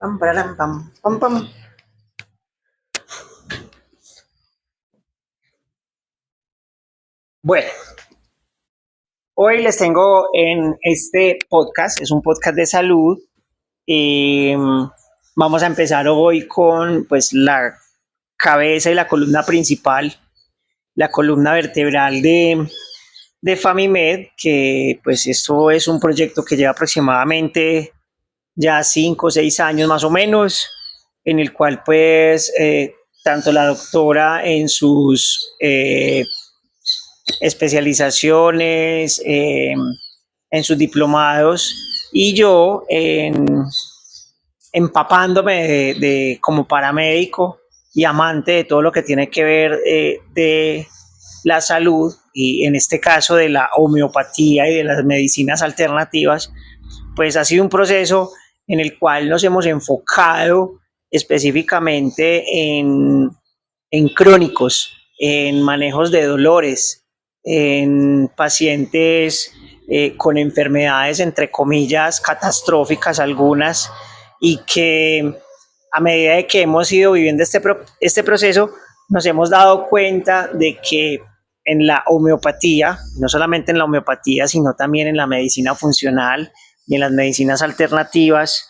Pam, pararam, pam, pam, pam. Bueno, hoy les tengo en este podcast, es un podcast de salud. eh, Vamos a empezar hoy con pues la cabeza y la columna principal, la columna vertebral de Famimed, que pues esto es un proyecto que lleva aproximadamente ya 5 o 6 años más o menos, en el cual pues tanto la doctora en sus especializaciones, en sus diplomados, y yo empapándome como paramédico y amante de todo lo que tiene que ver de la salud, y en este caso de la homeopatía y de las medicinas alternativas. Pues ha sido un proceso en el cual nos hemos enfocado específicamente en crónicos, en manejos de dolores, en pacientes con enfermedades, entre comillas, catastróficas algunas, y que a medida de que hemos ido viviendo este proceso, nos hemos dado cuenta de que en la homeopatía, no solamente en la homeopatía, sino también en la medicina funcional y en las medicinas alternativas,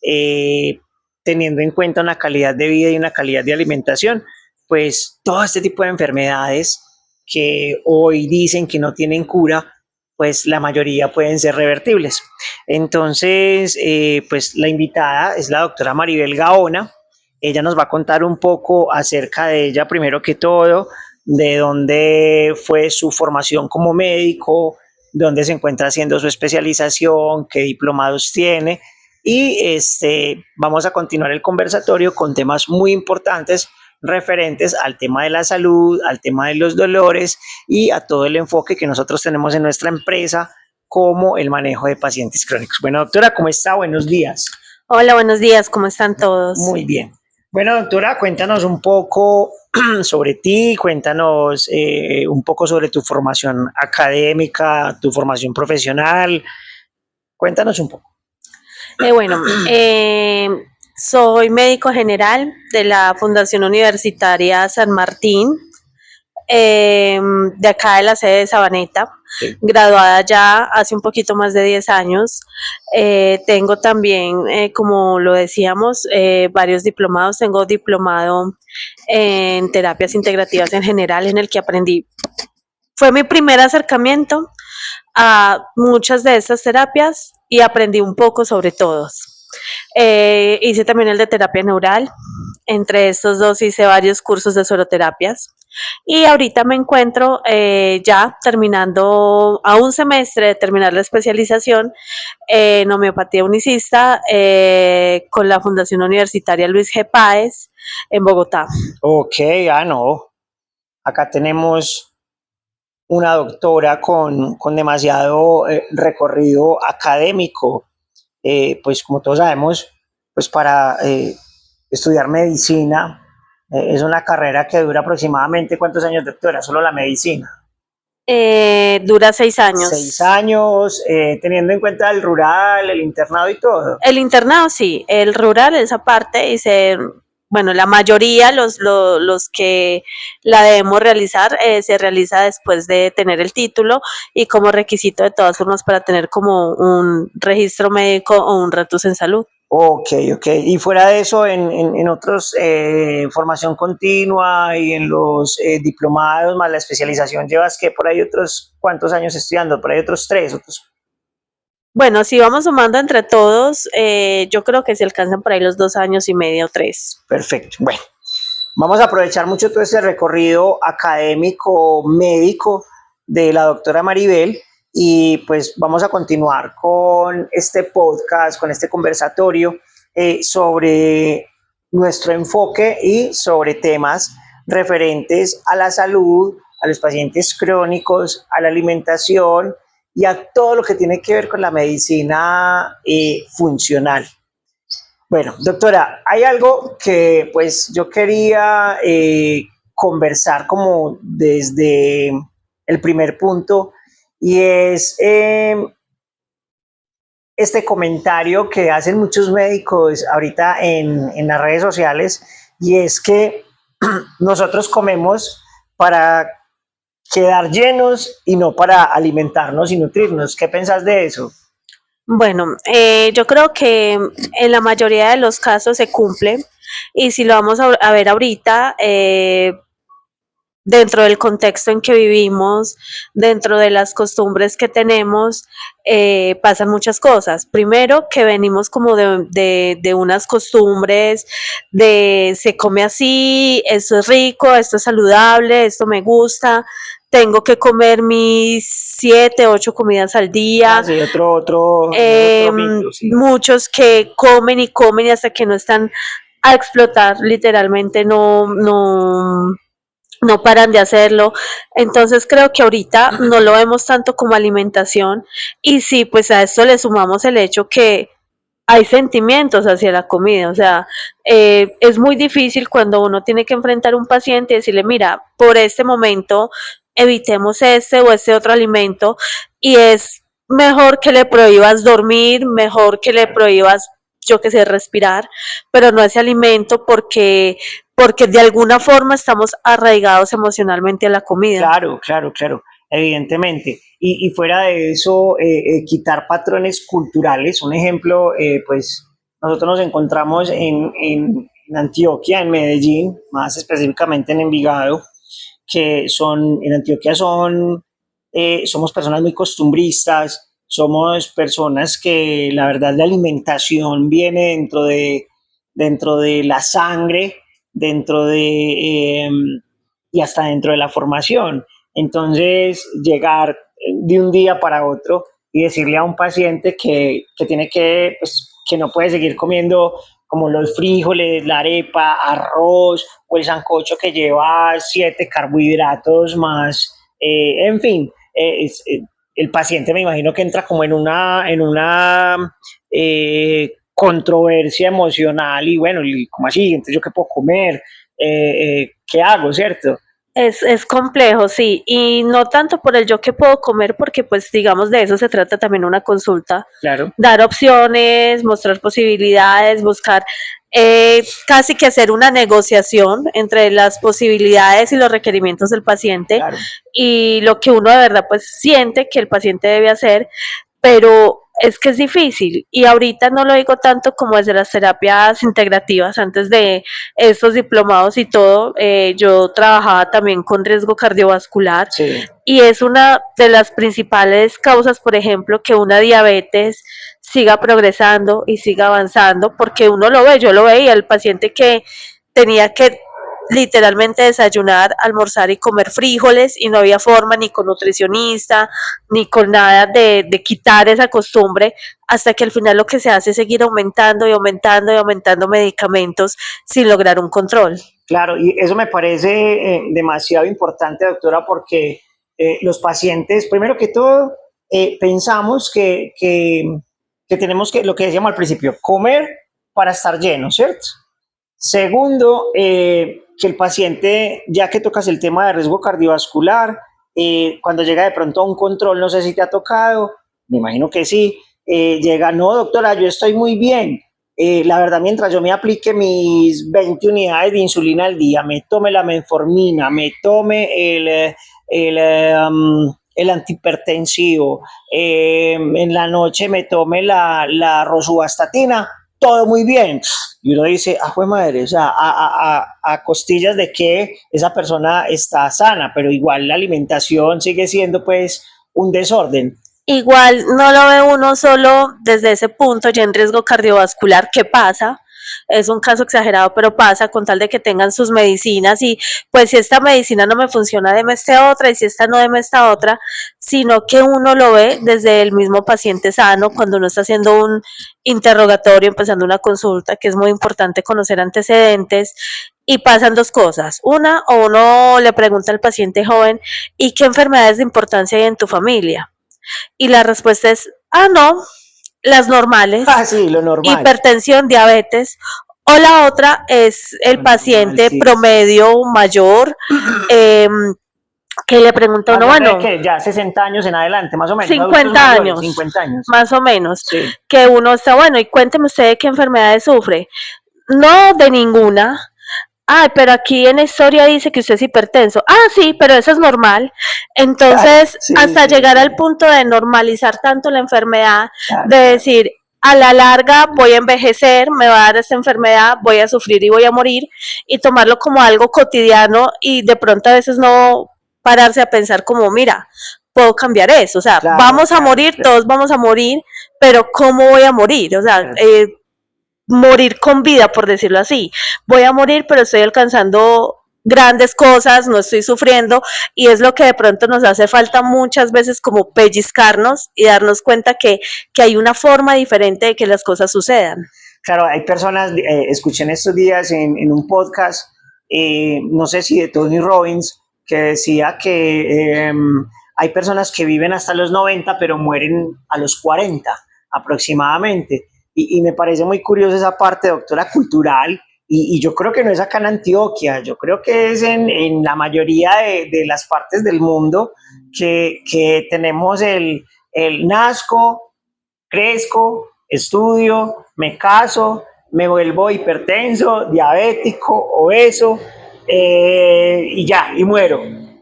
eh, teniendo en cuenta una calidad de vida y una calidad de alimentación, pues todo este tipo de enfermedades que hoy dicen que no tienen cura, pues la mayoría pueden ser revertibles. Entonces, pues la invitada es la doctora Maribel Gaona. Ella nos va a contar un poco acerca de ella, primero que todo, de dónde fue su formación como médico, dónde se encuentra haciendo su especialización, qué diplomados tiene. Y vamos a continuar el conversatorio con temas muy importantes referentes al tema de la salud, al tema de los dolores y a todo el enfoque que nosotros tenemos en nuestra empresa como el manejo de pacientes crónicos. Bueno, doctora, ¿cómo está? Buenos días. Hola, buenos días, ¿cómo están todos? Muy bien. Bueno, doctora, cuéntanos un poco sobre ti, cuéntanos un poco sobre tu formación académica, tu formación profesional. Cuéntanos un poco. Bueno, soy médico general de la Fundación Universitaria San Martín, de acá de la sede de Sabaneta, Sí. graduada ya hace un poquito más de 10 años. Tengo también, como lo decíamos, varios diplomados. Tengo diplomado en terapias integrativas en general, en el que aprendí. Fue mi primer acercamiento a muchas de estas terapias y aprendí un poco sobre todos. Hice también el de terapia neural. Entre estos dos hice varios cursos de sueroterapias. Y ahorita me encuentro ya terminando a un semestre de terminar la especialización en homeopatía unicista con la Fundación Universitaria Luis G. Páez en Bogotá. Ok, no. Acá tenemos una doctora con demasiado recorrido académico. Pues como todos sabemos, pues para estudiar medicina es una carrera que dura aproximadamente, ¿cuántos años, doctora? Solo la medicina. Dura 6 años. 6 años, teniendo en cuenta el rural, el internado y todo. El internado sí, el rural, esa parte, bueno, la mayoría, los que la debemos realizar, se realiza después de tener el título y como requisito de todas formas para tener como un registro médico o un RETUS en salud. Ok. Y fuera de eso, en otros, formación continua y en los diplomados más la especialización, llevas que por ahí otros, ¿cuántos años estudiando? Por ahí otros 3, otros. Bueno, si vamos sumando entre todos, yo creo que se alcanzan por ahí los 2 años y medio o 3. Perfecto. Bueno, vamos a aprovechar mucho todo este recorrido académico, médico de la doctora Maribel, y pues vamos a continuar con este podcast, con este conversatorio sobre nuestro enfoque y sobre temas referentes a la salud, a los pacientes crónicos, a la alimentación y a todo lo que tiene que ver con la medicina funcional. Bueno, doctora, hay algo que pues yo quería conversar como desde el primer punto, y es este comentario que hacen muchos médicos ahorita en las redes sociales, y es que nosotros comemos para quedar llenos y no para alimentarnos y nutrirnos. ¿Qué pensás de eso? Bueno, yo creo que en la mayoría de los casos se cumple y si lo vamos a ver ahorita, dentro del contexto en que vivimos, dentro de las costumbres que tenemos, pasan muchas cosas. Primero, que venimos como de unas costumbres, de se come así, esto es rico, esto es saludable, esto me gusta, tengo que comer mis 7, 8 comidas al día. Ah, sí, otro mito, sí. Muchos que comen y comen y hasta que no están a explotar, literalmente no paran de hacerlo. Entonces creo que ahorita no lo vemos tanto como alimentación y sí, pues a esto le sumamos el hecho que hay sentimientos hacia la comida, o sea, es muy difícil cuando uno tiene que enfrentar a un paciente y decirle, mira, por este momento evitemos este o este otro alimento y es mejor que le prohíbas dormir, mejor que le prohíbas, yo que sé, respirar, pero no ese alimento porque de alguna forma estamos arraigados emocionalmente a la comida. Claro, claro, claro, evidentemente. Y fuera de eso, quitar patrones culturales. Un ejemplo, pues nosotros nos encontramos en Antioquia, en Medellín, más específicamente en Envigado, en Antioquia somos personas muy costumbristas, somos personas que la verdad la alimentación viene dentro de la sangre, dentro y hasta dentro de la formación. Entonces, llegar de un día para otro y decirle a un paciente que tiene pues, que no puede seguir comiendo como los frijoles, la arepa, arroz o el sancocho que lleva 7 carbohidratos más, en fin, el paciente me imagino que entra como en una controversia emocional y bueno, ¿cómo así? Entonces, ¿yo qué puedo comer? ¿Qué hago, cierto? Es complejo, sí, y no tanto por el yo que puedo comer, porque pues digamos de eso se trata también una consulta, Claro, dar opciones, mostrar posibilidades, buscar casi que hacer una negociación entre las posibilidades y los requerimientos del paciente claro. y lo que uno de verdad pues siente que el paciente debe hacer, pero es que es difícil y ahorita no lo digo tanto como desde las terapias integrativas, antes de estos diplomados y todo, yo trabajaba también con riesgo cardiovascular Sí, y es una de las principales causas, por ejemplo, que una diabetes siga progresando y siga avanzando, porque uno lo ve, yo lo veía, el paciente que tenía que literalmente desayunar, almorzar y comer frijoles y no había forma ni con nutricionista ni con nada de quitar esa costumbre hasta que al final lo que se hace es seguir aumentando y aumentando y aumentando medicamentos sin lograr un control. claro, y eso me parece demasiado importante, doctora, porque los pacientes, primero que todo, pensamos que tenemos que, lo que decíamos al principio, comer para estar lleno, ¿cierto? Segundo, que el paciente, ya que tocas el tema de riesgo cardiovascular, cuando llega de pronto a un control, no sé si te ha tocado, me imagino que sí, llega, no, doctora, yo estoy muy bien. La verdad, mientras yo me aplique mis 20 unidades de insulina al día, me tome la metformina, me tome el antihipertensivo, en la noche me tome la rosuvastatina, todo muy bien. Y uno dice, ah, pues madre, o sea, a costillas de que esa persona está sana, pero igual la alimentación sigue siendo pues un desorden. Igual no lo ve uno solo desde ese punto, ya en riesgo cardiovascular, ¿qué pasa? Es un caso exagerado, pero pasa con tal de que tengan sus medicinas y pues si esta medicina no me funciona, deme esta otra y si esta no, deme esta otra, sino que uno lo ve desde el mismo paciente sano cuando uno está haciendo un interrogatorio, empezando una consulta, que es muy importante conocer antecedentes y pasan dos cosas. Una, o uno le pregunta al paciente joven, ¿y qué enfermedades de importancia hay en tu familia? Y la respuesta es, ah, no, las normales, Ah, sí, lo normal. hipertensión, diabetes. O la otra es el Lo normal, paciente sí, sí. promedio mayor, eh, que le pregunta a Más uno, grande bueno, que ya 60 años en adelante, más o menos, adultos 50 mayores, años, 50 años. más o menos, Sí. que uno está, bueno, y cuénteme usted de qué enfermedades sufre. No, de ninguna. Ay, pero aquí en la historia dice que usted es hipertenso. Ah, sí, pero eso es normal. Claro, Entonces, sí, hasta sí, llegar sí, al punto de normalizar tanto la enfermedad, claro, de claro. decir, a la larga voy a envejecer, me va a dar esta enfermedad, voy a sufrir y voy a morir, y tomarlo como algo cotidiano y de pronto a veces no pararse a pensar como, mira, puedo cambiar eso, o sea, Claro, vamos a claro, morir, claro. todos vamos a morir, pero ¿cómo voy a morir? O sea, Claro. morir con vida, por decirlo así. Voy a morir, pero estoy alcanzando grandes cosas, no estoy sufriendo, y es lo que de pronto nos hace falta muchas veces, como pellizcarnos y darnos cuenta que hay una forma diferente de que las cosas sucedan. Claro, hay personas, escuché en estos días en un podcast, no sé si de Tony Robbins, que decía que hay personas que viven hasta los 90, pero mueren a los 40 aproximadamente. Y me parece muy curioso esa parte, doctora, cultural. Y yo creo que no es acá en Antioquia, yo creo que es en la mayoría de las partes del mundo que tenemos el nazco, crezco, estudio, me caso, me vuelvo hipertenso, diabético, obeso, y ya, y muero.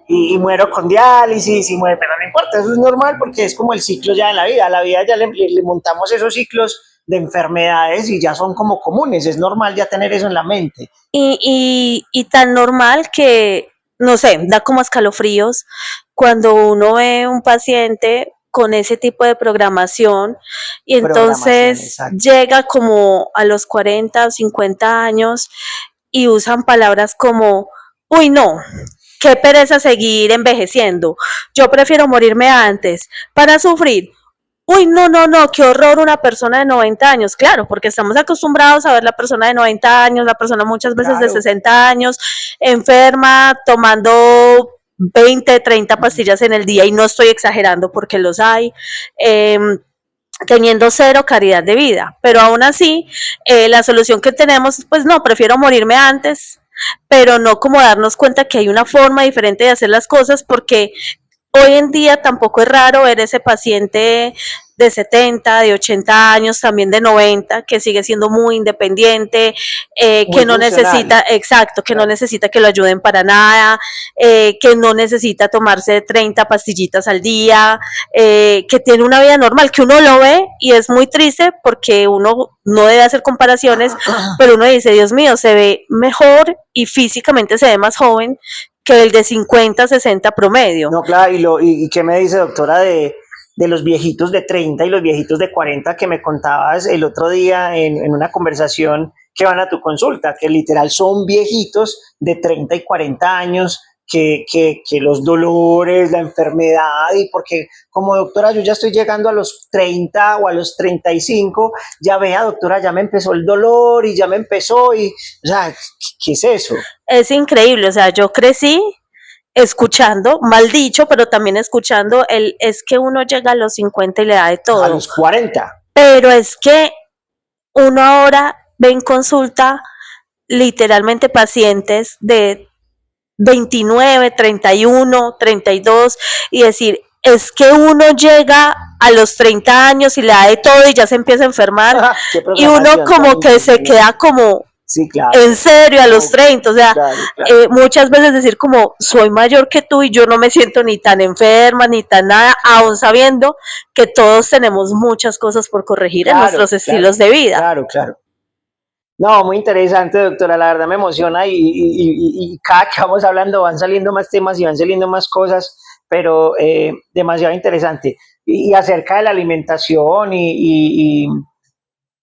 Y muero con diálisis, y muero, pero no importa, eso es normal porque es como el ciclo ya de la vida. A la vida ya le montamos esos ciclos de enfermedades y ya son como comunes, es normal ya tener eso en la mente. Y tan normal que, no sé, da como escalofríos cuando uno ve un paciente con ese tipo de programación y Programación, entonces exacto. llega como a los 40 o 50 años y usan palabras como, uy, no, qué pereza seguir envejeciendo, yo prefiero morirme antes para sufrir. Uy, no, no, no, qué horror una persona de 90 años, claro, porque estamos acostumbrados a ver la persona de 90 años, la persona muchas veces de Claro. 60 años, enferma, tomando 20, 30 pastillas en el día, y no estoy exagerando porque los hay, eh, teniendo cero calidad de vida, pero aún así, la solución que tenemos, pues no, prefiero morirme antes, pero no como darnos cuenta que hay una forma diferente de hacer las cosas, porque hoy en día tampoco es raro ver ese paciente de 70, de 80 años, también de 90, que sigue siendo muy independiente, Muy que no funcional. necesita, exacto, que no Claro. necesita que lo ayuden para nada, que no necesita tomarse 30 pastillitas al día, que tiene una vida normal, que uno lo ve y es muy triste porque uno no debe hacer comparaciones, pero uno dice, Dios mío, se ve mejor y físicamente se ve más joven que el de 50, 60 promedio. No, claro, y qué me dice, doctora, de los viejitos de 30 y los viejitos de 40 que me contabas el otro día en una conversación que van a tu consulta, que literal son viejitos de 30 y 40 años, que los dolores, la enfermedad, y porque como doctora yo ya estoy llegando a los 30 o a los 35, ya vea, doctora, ya me empezó el dolor y ya me empezó, y, o sea, ¿qué es eso? Es increíble, o sea, yo crecí escuchando, mal dicho, pero también escuchando es que uno llega a los 50 y le da de A todo, los 40. pero es que uno ahora ve en consulta literalmente pacientes de 29, 31, 32 y decir, es que uno llega a los 30 años y le da de todo y ya se empieza a enfermar, Qué y uno programación tan como que se queda impresionante. como Sí, claro. en serio a los No, 30, o sea, claro, claro. muchas veces decir como soy mayor que tú y yo no me siento ni tan enferma ni tan nada, aún sabiendo que todos tenemos muchas cosas por corregir en Claro, nuestros claro, estilos de vida. claro, claro. No, muy interesante, doctora. La verdad me emociona y cada que vamos hablando van saliendo más temas y van saliendo más cosas, pero demasiado interesante. Y acerca de la alimentación y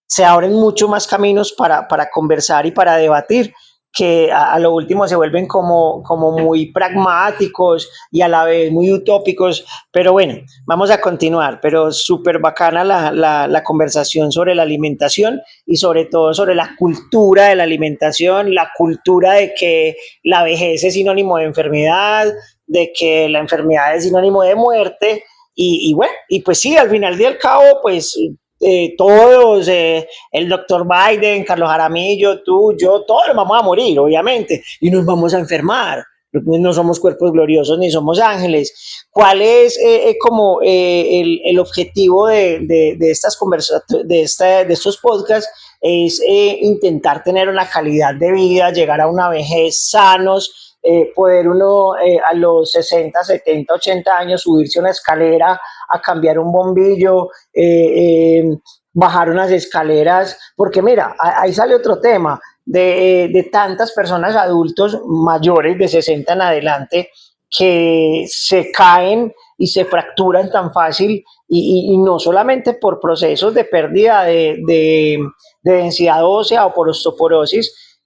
se abren mucho más caminos para conversar y para debatir, que a lo último se vuelven como muy pragmáticos y a la vez muy utópicos, pero bueno, vamos a continuar, pero súper bacana la conversación sobre la alimentación y sobre todo sobre la cultura de la alimentación, la cultura de que la vejez es sinónimo de enfermedad, de que la enfermedad es sinónimo de muerte, y bueno, y pues sí, al final del cabo, pues todos, el doctor Biden, Carlos Jaramillo, tú, yo, todos nos vamos a morir, obviamente, y nos vamos a enfermar. no somos cuerpos gloriosos ni somos ángeles. ¿Cuál es como el objetivo de estas conversaciones, de estos podcasts? Es intentar tener una calidad de vida, llegar a una vejez sanos, poder uno a los 60, 70, 80 años subirse una escalera a cambiar un bombillo, bajar unas escaleras, porque mira, ahí sale otro tema de tantas personas adultos mayores de 60 en adelante que se caen y se fracturan tan fácil y no solamente por procesos de pérdida de densidad ósea o por osteoporosis,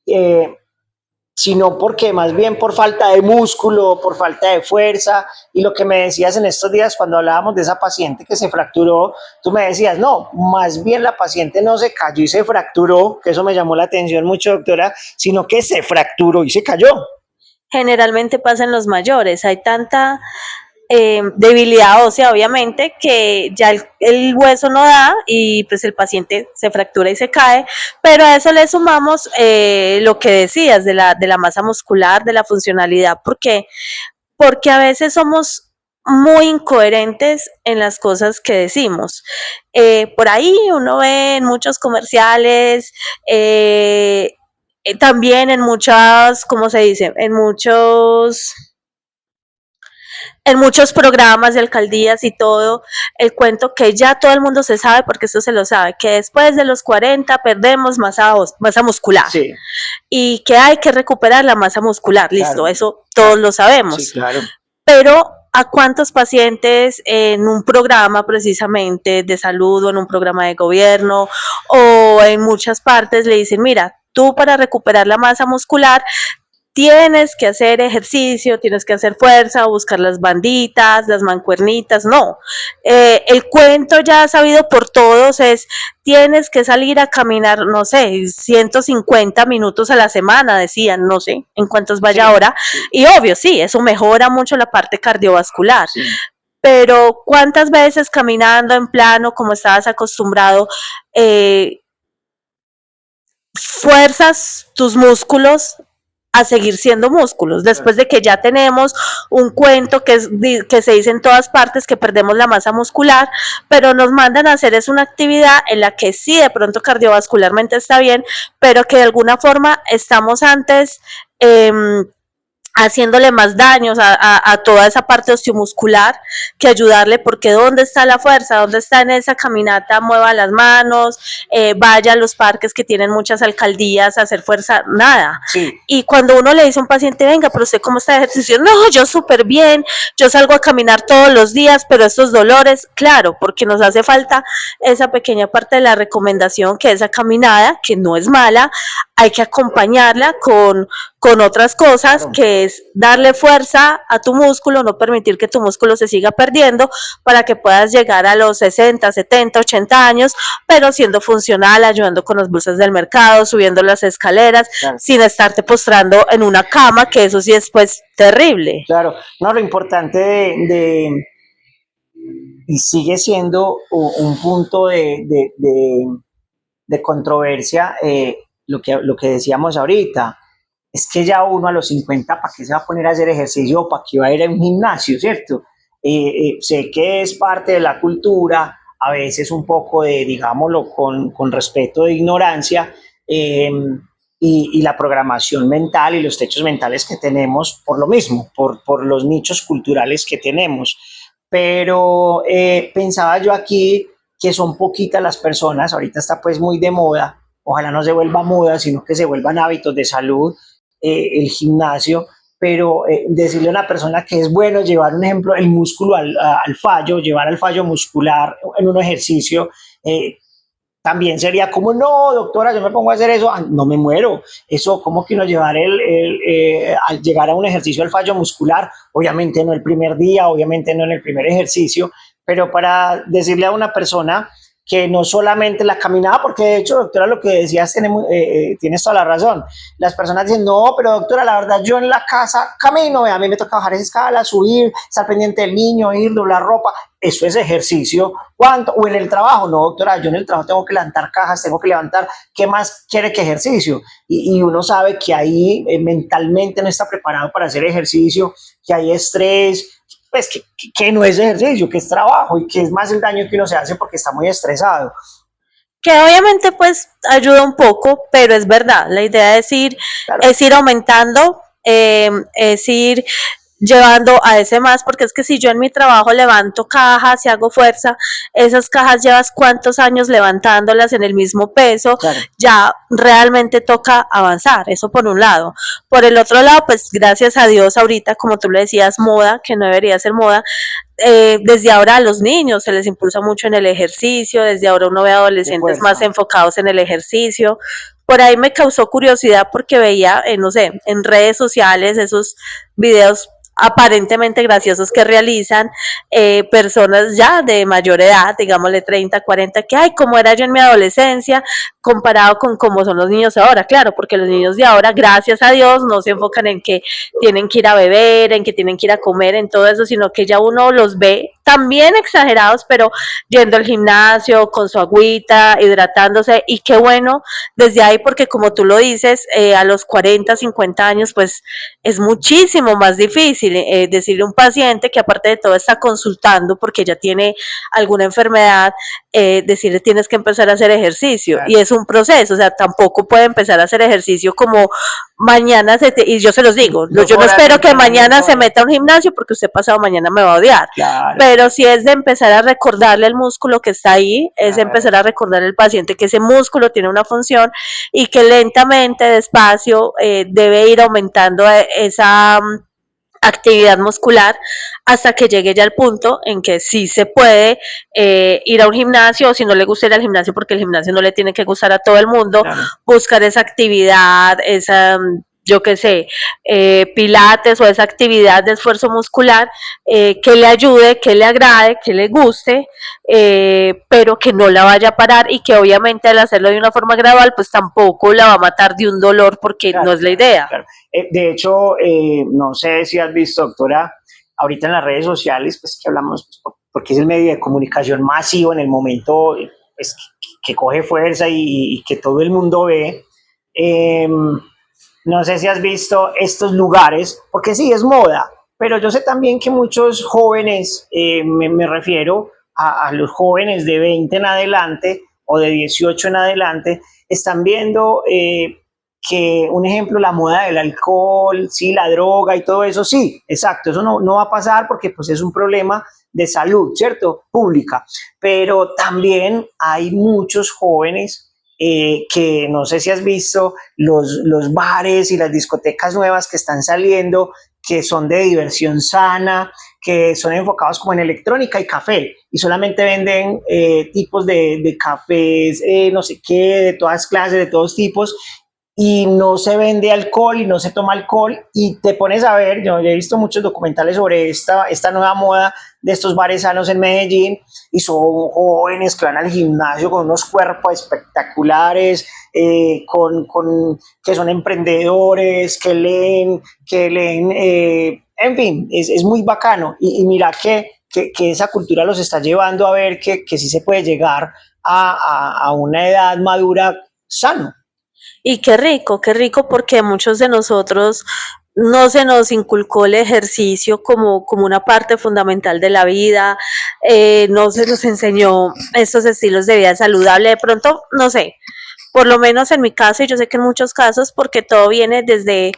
sino porque más bien por falta de músculo, por falta de fuerza. Y lo que me decías en estos días cuando hablábamos de esa paciente que se fracturó, tú me decías, no, más bien la paciente no se cayó y se fracturó, que eso me llamó la atención mucho, doctora, sino que se fracturó y se cayó. Generalmente pasa en los mayores, hay tanta debilidad ósea, obviamente, que ya el hueso no da y pues el paciente se fractura y se cae, pero a eso le sumamos lo que decías de la masa muscular, de la funcionalidad, porque a veces somos muy incoherentes en las cosas que decimos. Por ahí uno ve en muchos comerciales, también en muchas, ¿cómo se dice? En muchos programas de alcaldías y todo, el cuento que ya todo el mundo se sabe, porque esto se lo sabe, que después de los 40 perdemos masa muscular. Sí. Y que hay que recuperar la masa muscular, listo, claro. Eso todos lo sabemos. Sí, claro. Pero ¿a cuántos pacientes en un programa precisamente de salud o en un programa de gobierno o en muchas partes le dicen, mira, tú para recuperar la masa muscular tienes que hacer ejercicio, tienes que hacer fuerza, buscar las banditas, las mancuernitas? No, el cuento ya sabido por todos es, tienes que salir a caminar, no sé, 150 minutos a la semana, decían, no sé en cuántos vaya sí, ahora, sí. Y obvio, sí, eso mejora mucho la parte cardiovascular, sí. Pero ¿cuántas veces caminando en plano, como estabas acostumbrado, fuerzas tus músculos a seguir siendo músculos, después de que ya tenemos un cuento que se dice en todas partes que perdemos la masa muscular, pero nos mandan a hacer es una actividad en la que sí de pronto cardiovascularmente está bien, pero que de alguna forma estamos antes haciéndole más daños a toda esa parte osteomuscular que ayudarle, porque ¿dónde está la fuerza? ¿Dónde está en esa caminata? Mueva las manos, vaya a los parques que tienen muchas alcaldías a hacer fuerza, nada. Sí. Y cuando uno le dice a un paciente, venga, pero usted cómo está de ejercicio, no, yo súper bien, yo salgo a caminar todos los días, pero estos dolores, claro, porque nos hace falta esa pequeña parte de la recomendación, que esa caminada, que no es mala, hay que acompañarla con otras cosas, claro, que es darle fuerza a tu músculo, no permitir que tu músculo se siga perdiendo para que puedas llegar a los 60, 70, 80 años, pero siendo funcional, ayudando con las bolsas del mercado, subiendo las escaleras, claro, sin estarte postrando en una cama, que eso sí es pues terrible. Claro, no, lo importante y sigue siendo un punto de controversia, lo que decíamos ahorita, es que ya uno a los 50, ¿para qué se va a poner a hacer ejercicio? ¿Para qué va a ir a un gimnasio, cierto? Sé que es parte de la cultura, a veces un poco de, digámoslo, con respeto de ignorancia, y la programación mental y los techos mentales que tenemos por lo mismo, por los nichos culturales que tenemos. Pero pensaba yo aquí que son poquitas las personas, ahorita está pues muy de moda, ojalá no se vuelva moda, sino que se vuelvan hábitos de salud, el gimnasio, pero decirle a una persona que es bueno llevar, un ejemplo, el músculo al fallo, llevar al fallo muscular en un ejercicio, también sería como, no, doctora, yo me pongo a hacer eso, no me muero. Eso, como que no llevar al llegar a un ejercicio al fallo muscular, obviamente no el primer día, obviamente no en el primer ejercicio, pero para decirle a una persona que no solamente la caminada, porque de hecho, doctora, lo que decías, tienes toda la razón. Las personas dicen, no, pero doctora, la verdad, yo en la casa camino, a mí me toca bajar esa escala, subir, estar pendiente del niño, ir, doblar ropa. Eso es ejercicio. ¿Cuánto? O en el trabajo, no, doctora, yo en el trabajo tengo que levantar cajas, tengo que levantar, ¿qué más quiere que ejercicio? Y uno sabe que ahí mentalmente no está preparado para hacer ejercicio, que hay estrés, pues que no es ejercicio, que es trabajo y que es más el daño que uno se hace porque está muy estresado. Que obviamente pues ayuda un poco, pero es verdad, la idea Claro. es ir aumentando, es ir llevando a ese más, porque es que si yo en mi trabajo levanto cajas y hago fuerza, esas cajas llevas cuántos años levantándolas en el mismo peso, Claro. ya realmente toca avanzar, eso por un lado. Por el otro lado, pues gracias a Dios ahorita, como tú le decías, moda, que no debería ser moda, desde ahora a los niños se les impulsa mucho en el ejercicio, desde ahora uno ve adolescentes más enfocados en el ejercicio. Por ahí me causó curiosidad porque veía, no sé, en redes sociales esos videos aparentemente graciosos que realizan personas ya de mayor edad, digámosle 30, 40, que ay, cómo era yo en mi adolescencia, comparado con cómo son los niños ahora, claro, porque los niños de ahora, gracias a Dios, no se enfocan en que tienen que ir a beber, en que tienen que ir a comer, en todo eso, sino que ya uno los ve también exagerados, pero yendo al gimnasio, con su agüita, hidratándose, y qué bueno desde ahí, porque como tú lo dices, a los 40, 50 años, pues es muchísimo más difícil decirle a un paciente que aparte de todo está consultando porque ya tiene alguna enfermedad, decirle tienes que empezar a hacer ejercicio, claro. Y es un proceso, o sea, tampoco puede empezar a hacer ejercicio como mañana, y yo se los digo, yo no espero que mañana se meta a un gimnasio porque usted pasado mañana me va a odiar, claro. Pero si es de empezar a recordarle el músculo que está ahí, es de empezar a recordarle al paciente que ese músculo tiene una función y que lentamente, despacio, debe ir aumentando esa actividad muscular hasta que llegue ya al punto en que sí se puede ir a un gimnasio, o si no le gusta ir al gimnasio, porque el gimnasio no le tiene que gustar a todo el mundo, claro. Buscar esa actividad, esa, yo qué sé, pilates o esa actividad de esfuerzo muscular que le ayude, que le agrade, que le guste, pero que no la vaya a parar y que obviamente al hacerlo de una forma gradual, pues tampoco la va a matar de un dolor porque claro, no es la idea. Claro. De hecho, no sé si has visto, doctora, ahorita en las redes sociales, pues que hablamos, pues, porque es el medio de comunicación masivo en el momento pues, que coge fuerza y que todo el mundo ve. No sé si has visto estos lugares, porque sí, es moda, pero yo sé también que muchos jóvenes, me refiero a los jóvenes de 20 en adelante o de 18 en adelante, están viendo que, un ejemplo, la moda del alcohol, sí, la droga y todo eso, sí, exacto, eso no va a pasar porque pues es un problema de salud, ¿cierto? Pública, pero también hay muchos jóvenes que no sé si has visto los bares y las discotecas nuevas que están saliendo, que son de diversión sana, que son enfocados como en electrónica y café, y solamente venden tipos de cafés, no sé qué, de todas clases, de todos tipos, y no se vende alcohol y no se toma alcohol, y te pones a ver, yo he visto muchos documentales sobre esta nueva moda de estos bares sanos en Medellín, y son jóvenes que van al gimnasio con unos cuerpos espectaculares, que son emprendedores, que leen, en fin, es muy bacano, y mira que esa cultura los está llevando a ver que sí se puede llegar a una edad madura sano. Y qué rico porque muchos de nosotros no se nos inculcó el ejercicio como una parte fundamental de la vida, no se nos enseñó estos estilos de vida saludable, de pronto, no sé, por lo menos en mi caso, y yo sé que en muchos casos, porque todo viene desde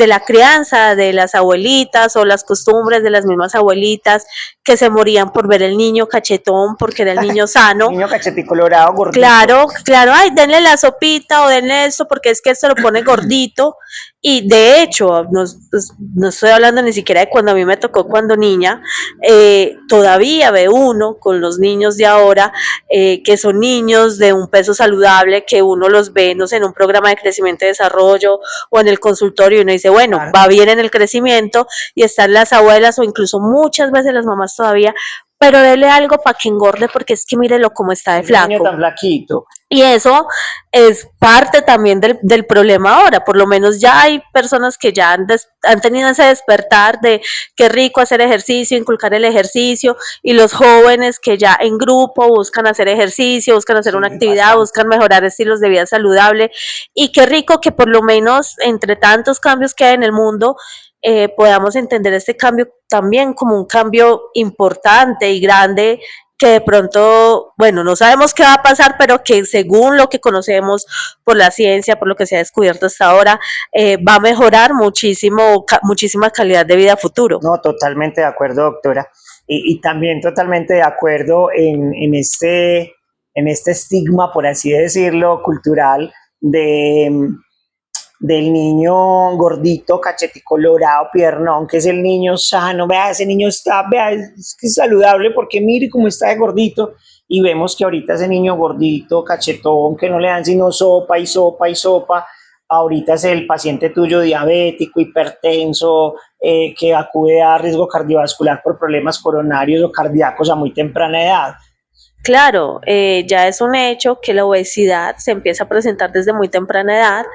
la crianza de las abuelitas o las costumbres de las mismas abuelitas que se morían por ver el niño cachetón porque era el niño sano. Niño cacheticolorado, gordito. Claro, ay, denle la sopita o denle esto porque es que esto lo pone gordito. Y de hecho, no estoy hablando ni siquiera de cuando a mí me tocó cuando niña, todavía ve uno con los niños de ahora, que son niños de un peso saludable, que uno los ve, no sé, en un programa de crecimiento y desarrollo o en el consultorio y uno dice, bueno, claro, va bien en el crecimiento, y están las abuelas o incluso muchas veces las mamás todavía pero dele algo para que engorde porque es que mírelo cómo está de Ese niño flaco. tan flaquito. Y eso es parte también del problema ahora. Por lo menos ya hay personas que ya han tenido ese despertar de qué rico hacer ejercicio, inculcar el ejercicio, y los jóvenes que ya en grupo buscan hacer ejercicio, buscan hacer una Sí, actividad, bastante. buscan mejorar estilos de vida saludable. Y qué rico que por lo menos entre tantos cambios que hay en el mundo, podamos entender este cambio también como un cambio importante y grande que de pronto, bueno, no sabemos qué va a pasar, pero que según lo que conocemos por la ciencia, por lo que se ha descubierto hasta ahora, va a mejorar muchísimo, muchísima calidad de vida a futuro. No, totalmente de acuerdo, doctora. Y también totalmente de acuerdo en este estigma, por así decirlo, cultural de, del niño gordito, cachetico colorado, piernón, que es el niño sano. Vea, ese niño está, vea, es que es saludable porque mire cómo está de gordito. Y vemos que ahorita ese niño gordito, cachetón, que no le dan sino sopa y sopa y sopa, ahorita es el paciente tuyo diabético, hipertenso, que acude a riesgo cardiovascular por problemas coronarios o cardíacos a muy temprana edad. Claro, ya es un hecho que la obesidad se empieza a presentar desde muy temprana edad.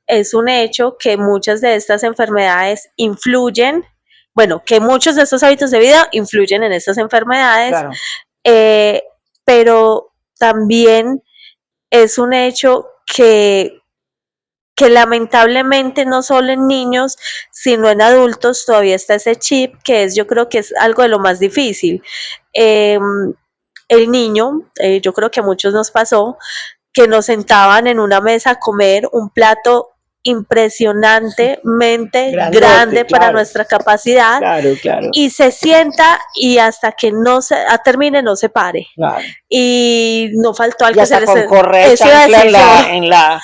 Es un hecho que muchas de estas enfermedades influyen, bueno, que muchos de estos hábitos de vida influyen en estas enfermedades, Claro. Pero también es un hecho que lamentablemente no solo en niños, sino en adultos todavía está ese chip que es, yo creo que es algo de lo más difícil. Eh, el niño, yo creo que a muchos nos pasó, que nos sentaban en una mesa a comer un plato impresionantemente Grandote, grande para claro. nuestra capacidad, Claro, claro. y se sienta y hasta que no se termine no se pare. Claro. Y no faltó al Y que se hasta le con correa y chancla no en la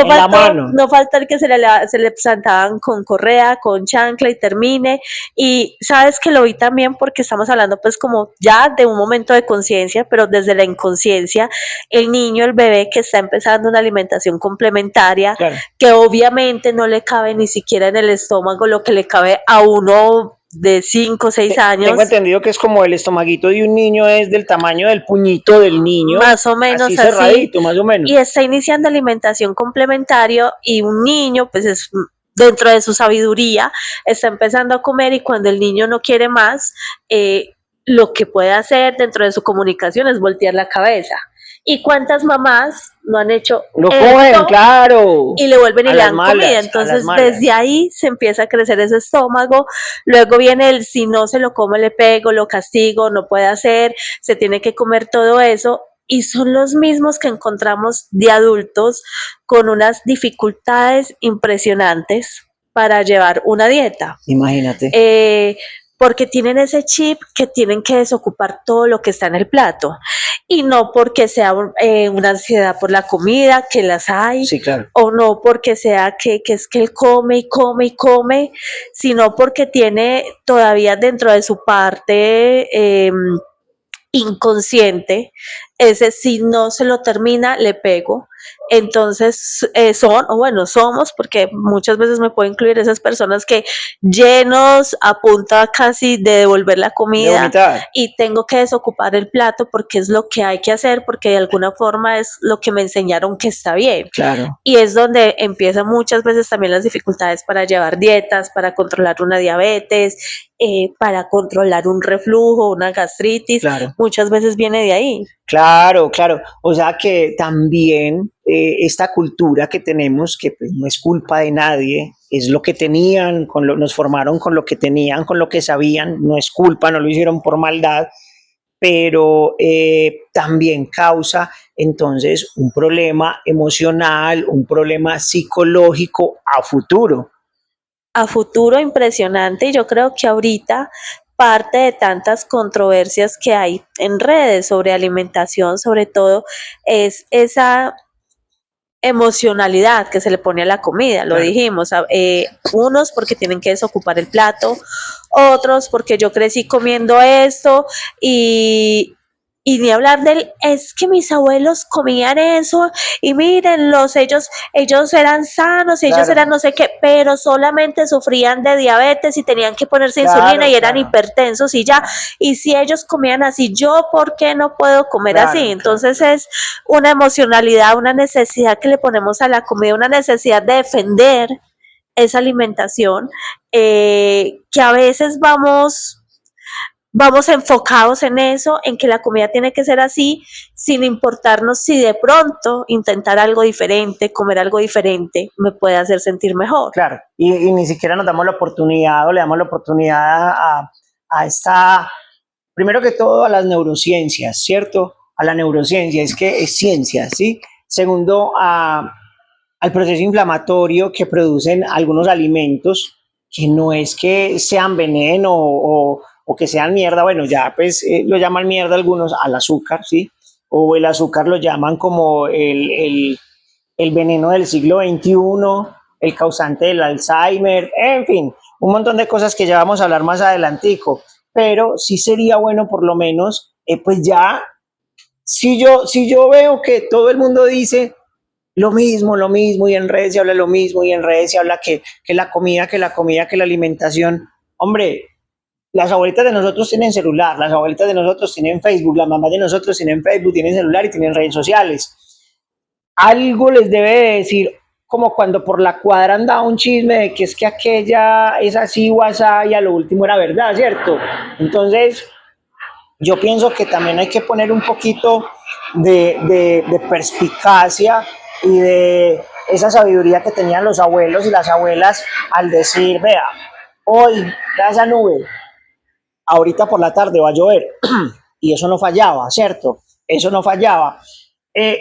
faltó, mano. no faltó el que se le plantaban con correa, con chancla y termine. Y sabes que lo vi también porque estamos hablando pues como ya de un momento de conciencia, pero desde la inconsciencia, el niño, el bebé que está empezando una alimentación complementaria, Claro. que obviamente no le cabe ni siquiera en el estómago lo que le cabe a uno de 5 o 6 años. Tengo entendido que es como el estomaguito de un niño es del tamaño del puñito del niño. Más o menos así. Así Cerradito, más o menos. Y está iniciando alimentación complementaria y un niño, pues es dentro de su sabiduría, está empezando a comer y cuando el niño no quiere más, lo que puede hacer dentro de su comunicación es voltear la cabeza. ¿Y cuántas mamás no han hecho lo cogen, claro, y le vuelven y a le las dan malas, comida? a las Entonces malas. desde ahí se empieza a crecer ese estómago, luego viene el si no se lo come le pego, lo castigo, no puede hacer, se tiene que comer todo eso, y son los mismos que encontramos de adultos con unas dificultades impresionantes para llevar una dieta. Imagínate. Porque tienen ese chip que tienen que desocupar todo lo que está en el plato. Y no porque sea una ansiedad por la comida, que las hay, Sí, claro. o no porque sea que es que él come y come y come, sino porque tiene todavía dentro de su parte inconsciente ese si no se lo termina le pego. Entonces somos, porque muchas veces me puedo incluir esas personas que llenos a punta casi de devolver la comida y tengo que desocupar el plato porque es lo que hay que hacer, porque de alguna forma es lo que me enseñaron que está bien. Claro. Y es donde empiezan muchas veces también las dificultades para llevar dietas, para controlar una diabetes, para controlar un reflujo, una gastritis, claro. Muchas veces viene de ahí. Claro, claro. O sea que también esta cultura que tenemos, que pues, no es culpa de nadie, es lo que tenían, nos formaron con lo que tenían, con lo que sabían, no es culpa, no lo hicieron por maldad, pero también causa entonces un problema emocional, un problema psicológico a futuro. A futuro impresionante, y yo creo que ahorita parte de tantas controversias que hay en redes sobre alimentación, sobre todo, es esa emocionalidad que se le pone a la comida, lo dijimos, unos porque tienen que desocupar el plato, otros porque yo crecí comiendo esto y Y ni hablar del, es que mis abuelos comían eso y mírenlos, ellos eran sanos, ellos Claro, eran no sé qué, pero solamente sufrían de diabetes y tenían que ponerse insulina claro, y eran claro, hipertensos y ya. Y si ellos comían así, ¿yo por qué no puedo comer así? claro, claro. Entonces es una emocionalidad, una necesidad que le ponemos a la comida, una necesidad de defender esa alimentación, que a veces vamos enfocados en eso, en que la comida tiene que ser así, sin importarnos si de pronto intentar algo diferente, comer algo diferente, me puede hacer sentir mejor. Claro, y ni siquiera nos damos la oportunidad o le damos la oportunidad a esta, primero que todo a las neurociencias, ¿cierto? A la neurociencia, es que es ciencia, ¿sí? Segundo, al proceso inflamatorio que producen algunos alimentos, que no es que sean veneno o que sean mierda, bueno, ya pues lo llaman mierda algunos al azúcar, ¿sí? O el azúcar lo llaman como el veneno del siglo XXI, el causante del Alzheimer, en fin, un montón de cosas que ya vamos a hablar más adelantico, pero sí sería bueno por lo menos, pues ya, si yo veo que todo el mundo dice lo mismo, y en redes se habla lo mismo, y en redes se habla que la comida, que la comida, que la alimentación, hombre, las abuelitas de nosotros tienen celular, las abuelitas de nosotros tienen Facebook, las mamás de nosotros tienen Facebook, tienen celular y tienen redes sociales. Algo les debe de decir, como cuando por la cuadra anda un chisme de que es que aquella es así, WhatsApp, y a lo último era verdad, ¿cierto? Entonces, yo pienso que también hay que poner un poquito de perspicacia y de esa sabiduría que tenían los abuelos y las abuelas al decir, vea, hoy, vea esa nube, ahorita por la tarde va a llover. Y eso no fallaba, ¿cierto? Eso no fallaba.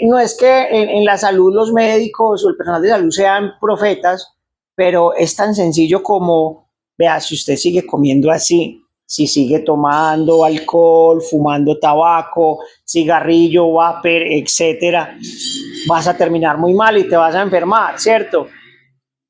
No es que en la salud los médicos o el personal de salud sean profetas, pero es tan sencillo como, vea, si usted sigue comiendo así, si sigue tomando alcohol, fumando tabaco, cigarrillo, vapor, etcétera, vas a terminar muy mal y te vas a enfermar, ¿cierto?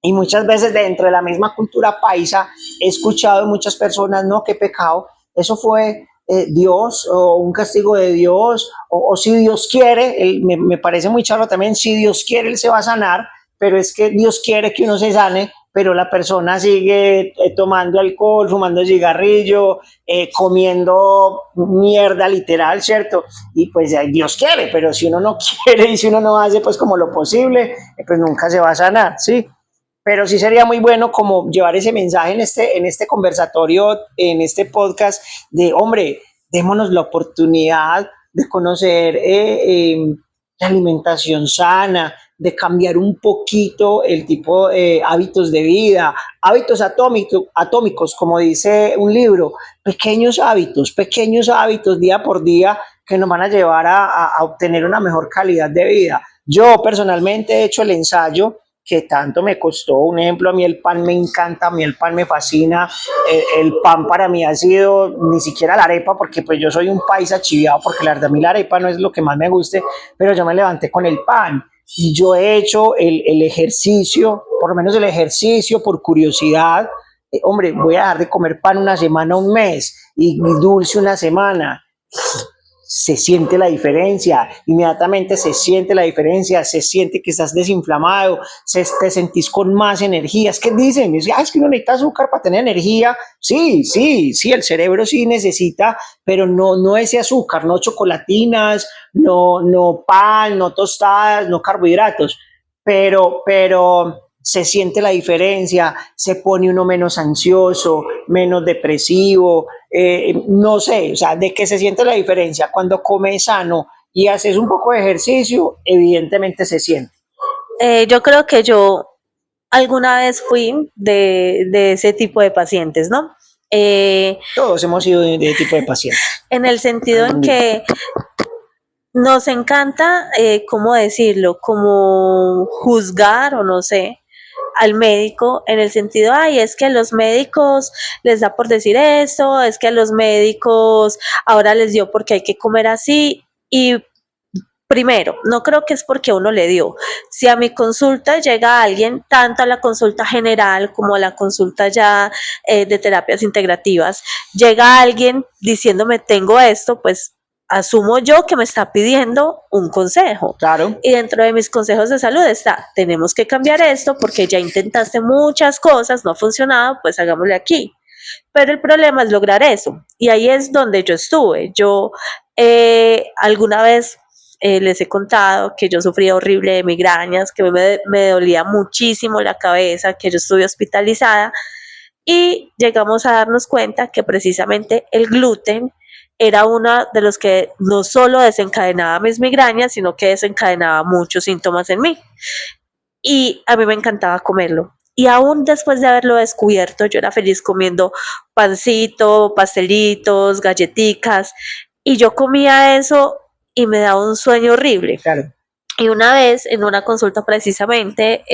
Y muchas veces dentro de la misma cultura paisa he escuchado de muchas personas, no, qué pecado, eso fue Dios o un castigo de Dios, o si Dios quiere, me parece muy charro también, si Dios quiere, Él se va a sanar, pero es que Dios quiere que uno se sane, pero la persona sigue tomando alcohol, fumando cigarrillo, comiendo mierda literal, ¿cierto? Y pues Dios quiere, pero si uno no quiere y si uno no hace pues como lo posible, pues nunca se va a sanar, ¿sí? Pero sí sería muy bueno como llevar ese mensaje en este conversatorio, en este podcast, de, hombre, démonos la oportunidad de conocer la alimentación sana, de cambiar un poquito el tipo de hábitos de vida, hábitos atómicos, como dice un libro, pequeños hábitos día por día que nos van a llevar a obtener una mejor calidad de vida. Yo personalmente he hecho el ensayo que tanto me costó. Un ejemplo, a mí el pan me encanta, a mí el pan me fascina. El pan para mí ha sido ni siquiera la arepa, porque pues yo soy un paisa chiviado, porque la verdad a mí la arepa no es lo que más me guste, pero yo me levanté con el pan. Y yo he hecho el ejercicio, por lo menos el ejercicio por curiosidad. Hombre, voy a dejar de comer pan una semana, un mes, y dulce una semana. Se siente la diferencia, inmediatamente se siente la diferencia, se siente que estás desinflamado, te sentís con más energía. Es que dicen, es que uno necesita azúcar para tener energía. Sí, sí, sí, el cerebro sí necesita, pero no ese azúcar, no chocolatinas, no pan, no tostadas, no carbohidratos, pero se siente la diferencia, se pone uno menos ansioso, menos depresivo, no sé, o sea, de qué se siente la diferencia. Cuando comes sano y haces un poco de ejercicio, evidentemente se siente. Yo creo que yo alguna vez fui de ese tipo de pacientes, ¿no? Eh, Todos hemos sido de tipo de pacientes. en el sentido en que nos encanta, ¿cómo decirlo? Como juzgar o no sé al médico en el sentido, ay, es que a los médicos les da por decir esto, es que a los médicos ahora les dio porque hay que comer así. Y primero, no creo que es porque uno le dio. Si a mi consulta llega alguien, tanto a la consulta general como a la consulta ya de terapias integrativas, llega alguien diciéndome tengo esto, pues asumo yo que me está pidiendo un consejo. Claro. Y dentro de mis consejos de salud está, tenemos que cambiar esto porque ya intentaste muchas cosas, no ha funcionado, pues hagámosle aquí. Pero el problema es lograr eso. Y ahí es donde yo estuve. Yo alguna vez les he contado que yo sufría horrible de migrañas, que me dolía muchísimo la cabeza, que yo estuve hospitalizada y llegamos a darnos cuenta que precisamente el gluten era uno de los que no solo desencadenaba mis migrañas, sino que desencadenaba muchos síntomas en mí. Y a mí me encantaba comerlo. Y aún después de haberlo descubierto, yo era feliz comiendo pancito, pastelitos, galletitas, y yo comía eso y me daba un sueño horrible. Claro. Y una vez en una consulta precisamente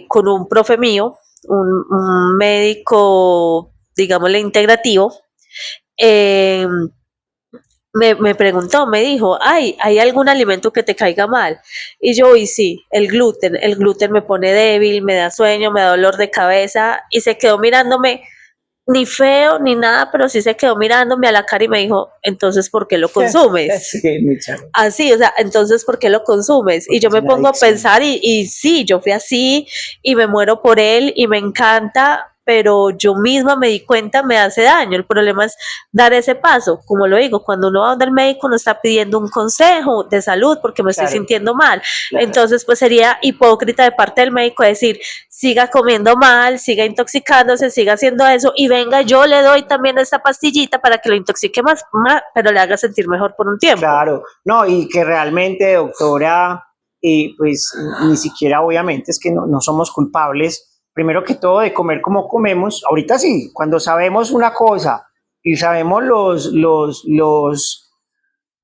con un profe mío, un médico, digámosle, integrativo, eh, me preguntó, me dijo, ay, ¿hay algún alimento que te caiga mal? Y yo, y sí, el gluten me pone débil, me da sueño, me da dolor de cabeza, y se quedó mirándome, ni feo, ni nada, pero sí se quedó mirándome a la cara y me dijo, entonces, ¿por qué lo consumes? Sí, mi chavo. Así, o sea, entonces, ¿por qué lo consumes? Porque Y yo es me una pongo a adicción. pensar y sí, yo fui así y me muero por él y me encanta, pero yo misma me di cuenta, me hace daño. El problema es dar ese paso. Como lo digo, cuando uno va donde el médico no está pidiendo un consejo de salud porque me estoy Claro, sintiendo mal. claro. Entonces, pues sería hipócrita de parte del médico decir, siga comiendo mal, siga intoxicándose, siga haciendo eso y venga, yo le doy también esta pastillita para que lo intoxique más, pero le haga sentir mejor por un tiempo. Claro, no, y que realmente, doctora, pues ni siquiera obviamente es que no somos culpables, primero que todo, de comer como comemos. Ahorita sí, cuando sabemos una cosa y sabemos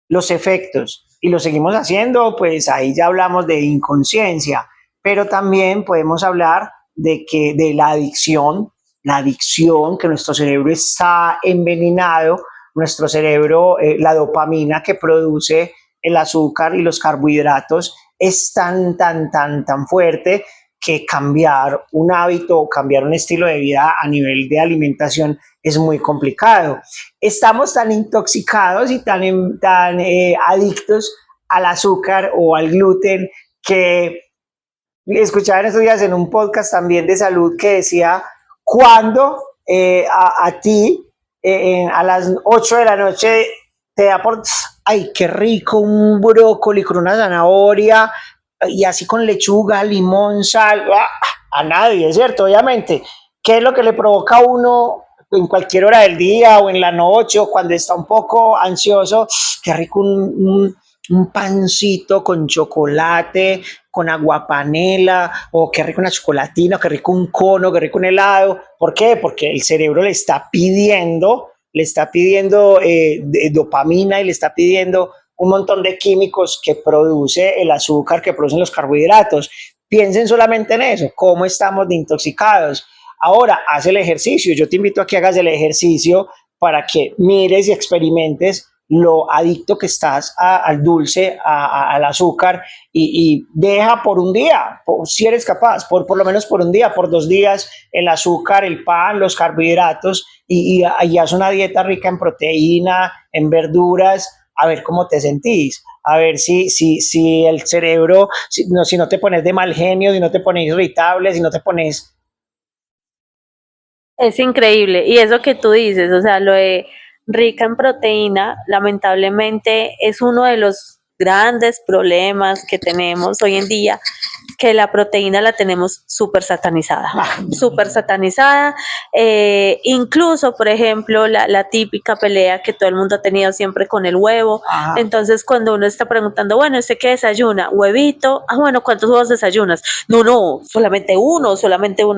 los efectos y lo seguimos haciendo, pues ahí ya hablamos de inconsciencia, pero también podemos hablar de la adicción, que nuestro cerebro está envenenado, nuestro cerebro, la dopamina que produce el azúcar y los carbohidratos es tan fuerte que cambiar un hábito, cambiar un estilo de vida a nivel de alimentación es muy complicado. Estamos tan intoxicados y tan adictos al azúcar o al gluten que escuchaba en estos días en un podcast también de salud que decía, cuando a ti a las 8 de la noche te da por, ay, qué rico un brócoli con una zanahoria y así con lechuga, limón, sal, a nadie, es cierto, obviamente. ¿Qué es lo que le provoca a uno en cualquier hora del día o en la noche o cuando está un poco ansioso? Qué rico un pancito con chocolate, con aguapanela, o qué rico una chocolatina, o qué rico un cono, qué rico un helado. ¿Por qué? Porque el cerebro le está pidiendo dopamina y le está pidiendo un montón de químicos que produce el azúcar, que producen los carbohidratos. Piensen solamente en eso, cómo estamos de intoxicados. Ahora, haz el ejercicio. Yo te invito a que hagas el ejercicio para que mires y experimentes lo adicto que estás al dulce, al azúcar y deja por un día, si eres capaz, por lo menos por un día, por 2 días, el azúcar, el pan, los carbohidratos y haz una dieta rica en proteína, en verduras, a ver cómo te sentís. A ver si el cerebro, si no te pones de mal genio, si no te pones irritable, si no te pones. Es increíble. Y eso que tú dices, o sea, lo de rica en proteína, lamentablemente es uno de los grandes problemas que tenemos hoy en día, que la proteína la tenemos súper satanizada, incluso, por ejemplo, la típica pelea que todo el mundo ha tenido siempre con el huevo. Entonces, cuando uno está preguntando, bueno, ¿usted qué desayuna? Huevito, bueno, ¿cuántos huevos desayunas? No, solamente uno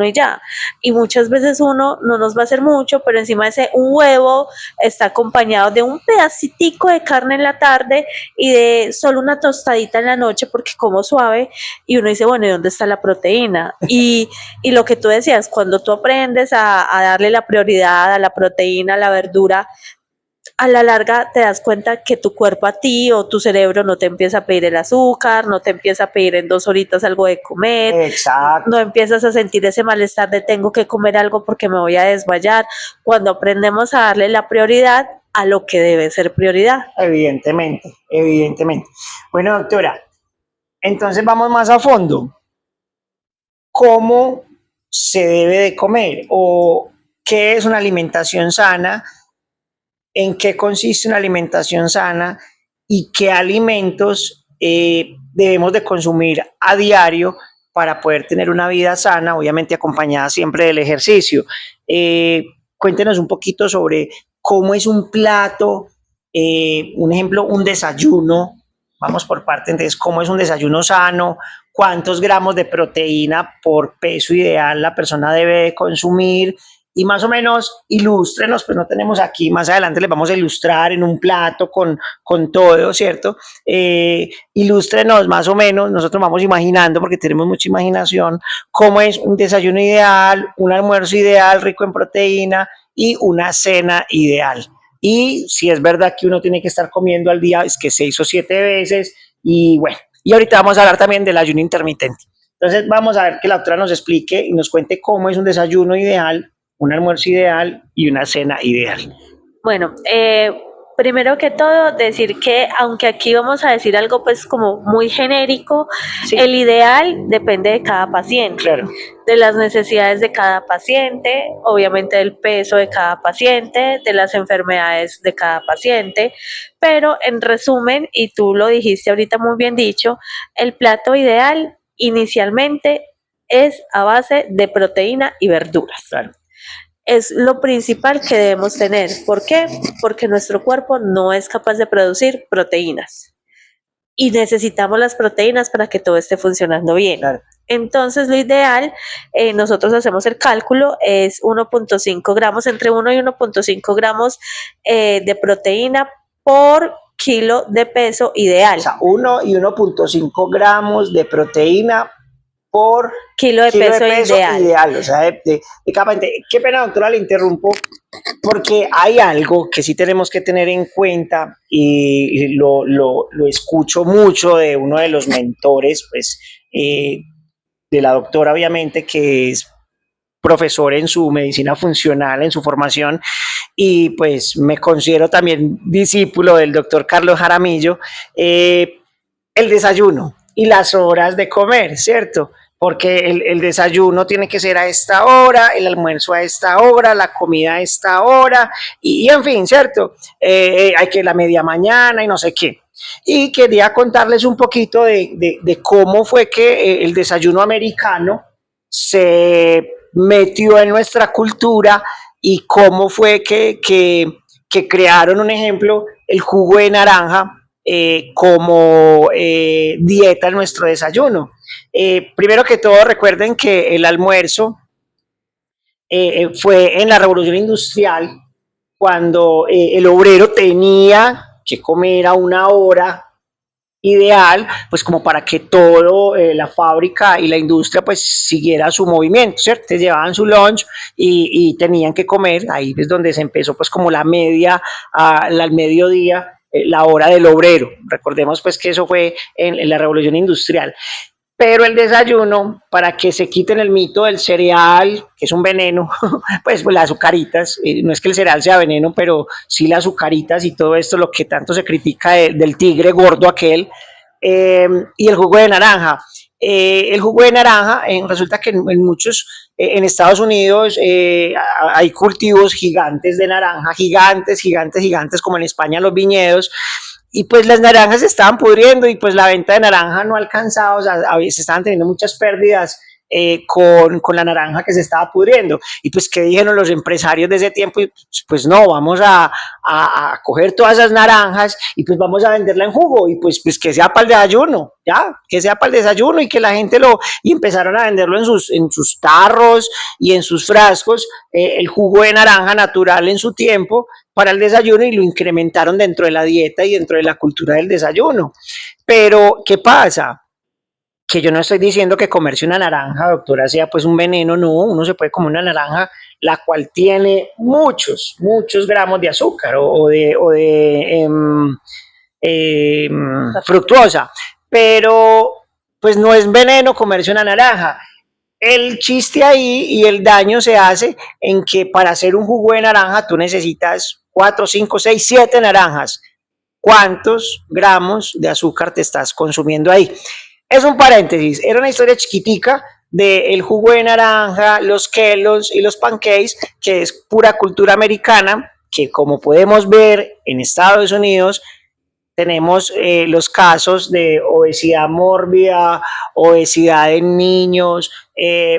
y ya. Y muchas veces uno no nos va a hacer mucho, pero encima de ese un huevo está acompañado de un pedacitico de carne en la tarde y de solo una tostadita en la noche porque como suave, y uno dice, bueno, ¿y dónde está la proteína? Y lo que tú decías, cuando tú aprendes a darle la prioridad a la proteína, a la verdura, a la larga te das cuenta que tu cuerpo a ti o tu cerebro no te empieza a pedir el azúcar, no te empieza a pedir en 2 horitas algo de comer. Exacto. No empiezas a sentir ese malestar de tengo que comer algo porque me voy a desmayar. Cuando aprendemos a darle la prioridad, a lo que debe ser prioridad. Evidentemente, evidentemente. Bueno, doctora, entonces vamos más a fondo. ¿Cómo se debe de comer? ¿O qué es una alimentación sana? ¿En qué consiste una alimentación sana? ¿Y qué alimentos debemos de consumir a diario para poder tener una vida sana, obviamente acompañada siempre del ejercicio? Cuéntenos un poquito sobre cómo es un plato, un ejemplo, un desayuno. Vamos por parte, entonces, ¿cómo es un desayuno sano? ¿Cuántos gramos de proteína por peso ideal la persona debe consumir? Y más o menos ilústrenos, pues no tenemos aquí, más adelante les vamos a ilustrar en un plato con todo, ¿cierto? Ilústrenos más o menos, nosotros vamos imaginando, porque tenemos mucha imaginación, cómo es un desayuno ideal, un almuerzo ideal rico en proteína y una cena ideal. Y si es verdad que uno tiene que estar comiendo al día, es que 6 o 7 veces, y bueno, y ahorita vamos a hablar también del ayuno intermitente. Entonces vamos a ver que la doctora nos explique y nos cuente cómo es un desayuno ideal, un almuerzo ideal y una cena ideal. Bueno, primero que todo, decir que aunque aquí vamos a decir algo pues como muy genérico, Sí, el ideal depende de cada paciente, claro. de las necesidades de cada paciente, obviamente del peso de cada paciente, de las enfermedades de cada paciente, pero en resumen, y tú lo dijiste ahorita muy bien dicho, el plato ideal inicialmente es a base de proteína y verduras. Claro. Es lo principal que debemos tener. ¿Por qué? Porque nuestro cuerpo no es capaz de producir proteínas y necesitamos las proteínas para que todo esté funcionando bien. Claro. Entonces, lo ideal, nosotros hacemos el cálculo, es 1.5 gramos, entre 1 y 1.5 gramos de proteína por kilo de peso ideal. O sea, 1 y 1.5 gramos de proteína por kilo de peso ideal. O sea, de cada paciente. Qué pena, doctora, le interrumpo, porque hay algo que sí tenemos que tener en cuenta y lo escucho mucho de uno de los mentores, pues, de la doctora, obviamente, que es profesor en su medicina funcional, en su formación, y pues me considero también discípulo del doctor Carlos Jaramillo, el desayuno y las horas de comer, ¿cierto? Porque el desayuno tiene que ser a esta hora, el almuerzo a esta hora, la comida a esta hora, y en fin, ¿cierto? Hay que la media mañana y no sé qué. Y quería contarles un poquito de cómo fue que el desayuno americano se metió en nuestra cultura y cómo fue que crearon un ejemplo, el jugo de naranja como dieta en nuestro desayuno. Primero que todo, recuerden que el almuerzo fue en la Revolución Industrial, cuando el obrero tenía que comer a una hora ideal, pues como para que todo la fábrica y la industria pues siguiera su movimiento, ¿cierto? Entonces llevaban su lunch y tenían que comer, ahí es donde se empezó pues como la media, al mediodía, la hora del obrero. Recordemos pues que eso fue en la revolución industrial. Pero el desayuno, para que se quiten el mito del cereal, que es un veneno, pues las azucaritas, no es que el cereal sea veneno, pero sí las azucaritas y todo esto, lo que tanto se critica del tigre gordo aquel, y el jugo de naranja. El jugo de naranja, resulta que en muchos, en Estados Unidos hay cultivos gigantes de naranja, gigantes, gigantes, gigantes, como en España los viñedos, y pues las naranjas se estaban pudriendo y pues la venta de naranja no alcanzaba, o sea, se estaban teniendo muchas pérdidas con la naranja que se estaba pudriendo. Y pues, ¿qué dijeron los empresarios de ese tiempo? Y pues no, vamos a coger todas esas naranjas y pues vamos a venderla en jugo y pues que sea para el desayuno, ya, que sea para el desayuno y que la gente y empezaron a venderlo en sus tarros y en sus frascos, el jugo de naranja natural en su tiempo para el desayuno y lo incrementaron dentro de la dieta y dentro de la cultura del desayuno. Pero, ¿qué pasa? Que yo no estoy diciendo que comerse una naranja, doctora, sea pues un veneno, no, uno se puede comer una naranja la cual tiene muchos, muchos gramos de azúcar o de fructuosa, pero pues no es veneno comerse una naranja. El chiste ahí y el daño se hace en que para hacer un jugo de naranja tú necesitas 4, 5, 6, 7 naranjas. ¿Cuántos gramos de azúcar te estás consumiendo ahí? Es un paréntesis, era una historia chiquitica del jugo de naranja, los Kellogg's y los pancakes, que es pura cultura americana, que como podemos ver en Estados Unidos, tenemos los casos de obesidad mórbida, obesidad en niños,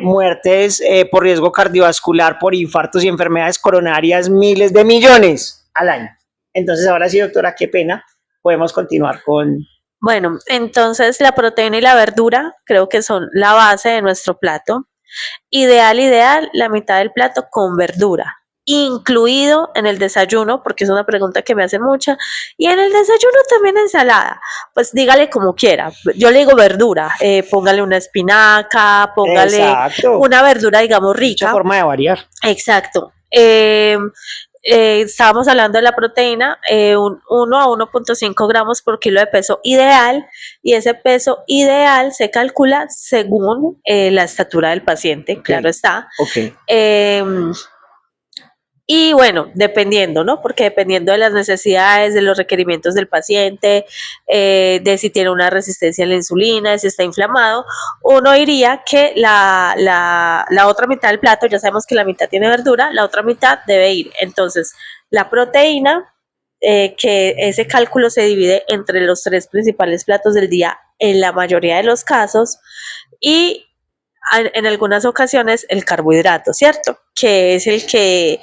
muertes por riesgo cardiovascular, por infartos y enfermedades coronarias, miles de millones al año. Entonces, ahora sí, doctora, qué pena, podemos continuar con... Bueno, entonces la proteína y la verdura creo que son la base de nuestro plato. Ideal, la mitad del plato con verdura, incluido en el desayuno, porque es una pregunta que me hacen mucha, y en el desayuno también ensalada, pues dígale como quiera, yo le digo verdura, póngale una espinaca, póngale Exacto. una verdura, digamos, rica. Mucha forma de variar. Exacto. Estábamos hablando de la proteína, 1 a 1.5 gramos por kilo de peso ideal, y ese peso ideal se calcula según la estatura del paciente, Okay. claro está. Okay. Y bueno, dependiendo, ¿no? Porque dependiendo de las necesidades, de los requerimientos del paciente, de si tiene una resistencia a la insulina, de si está inflamado, uno diría que la otra mitad del plato, ya sabemos que la mitad tiene verdura, la otra mitad debe ir. Entonces, la proteína, que ese cálculo se divide entre los 3 principales platos del día en la mayoría de los casos, y en algunas ocasiones el carbohidrato, ¿cierto? Que es el que,